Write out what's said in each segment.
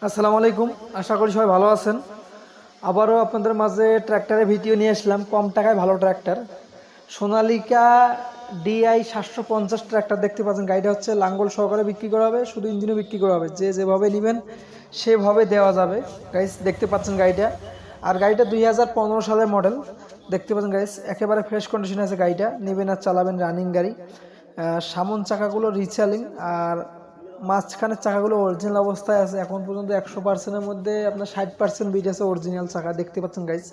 আসসালামু আলাইকুম। আশা করি সবাই ভালো আছেন। আবারও আপনাদের মাঝে ট্র্যাক্টরের ভিডিও নিয়ে আসলাম। কম টাকায় ভালো ট্র্যাক্টর সোনালিকা DI 750 ট্র্যাক্টর দেখতে পাচ্ছেন। গাড়িটা হচ্ছে লাঙ্গল সহকারে বিক্রি করা হবে, শুধু ইঞ্জিনও বিক্রি করা হবে। যে যেভাবে নেবেন সেভাবে দেওয়া যাবে। গাইস দেখতে পাচ্ছেন গাড়িটা। আর গাড়িটা 2015 সালের মডেল দেখতে পাচ্ছেন গাইস, একেবারে ফ্রেশ কন্ডিশনে আছে গাড়িটা। নেবেন আর চালাবেন, রানিং গাড়ি। সামন চাকাগুলো রিচালিং, আর মাঝখানের চাকাগুলো অরিজিনাল অবস্থায় আছে। এখন পর্যন্ত 100%-এর মধ্যে আপনার 60% বিট আছে অরিজিনাল চাকা, দেখতে পাচ্ছেন গাইস।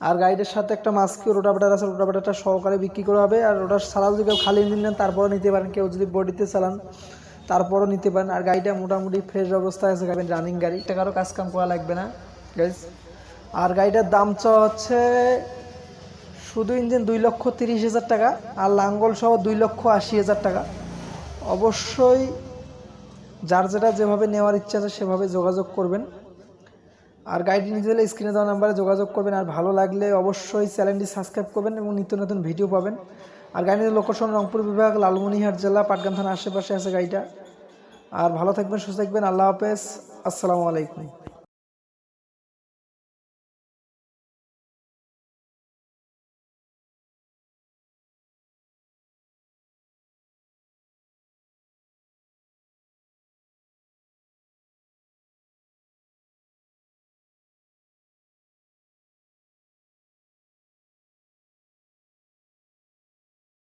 আর গাড়িটার সাথে একটা মাস্কি রোটাভেটার আছে, রোটাভেটারটা সহকারে বিক্রি করা হবে। আর ওটার সারা যদি কেউ খালি ইঞ্জিন নেন তারপরও নিতে পারেন, কেউ যদি বডিতে চালান তারপরও নিতে পারেন। আর গাড়িটা মোটামুটি ফ্রেশ অবস্থায় আছে, গাড়ি রানিং গাড়ি, টাকারও কাজ কাম করা লাগবে না গাইস। আর গাড়িটার দাম চাওয়া হচ্ছে শুধু ইঞ্জিন 2,30,000 টাকা, আর লাঙ্গল সহ 2,80,000 টাকা। অবশ্যই যার যেটা যেভাবে নেওয়ার ইচ্ছা আছে সেভাবে যোগাযোগ করবেন। আর গাড়িটি নিতে হলে স্ক্রিনে দেওয়া নাম্বারে যোগাযোগ করবেন। আর ভালো লাগলে অবশ্যই চ্যানেলটি সাবস্ক্রাইব করবেন এবং নিত্য নতুন ভিডিও পাবেন। আর গাড়িটির লোকেশন রংপুর বিভাগ, লালমনিরহাট জেলা, পাটগ্রাম থানার আশেপাশে আছে গাড়িটা। আর ভালো থাকবেন, সুস্থ থাকবেন। আল্লাহ হাফেজ, আসসালামু আলাইকুম।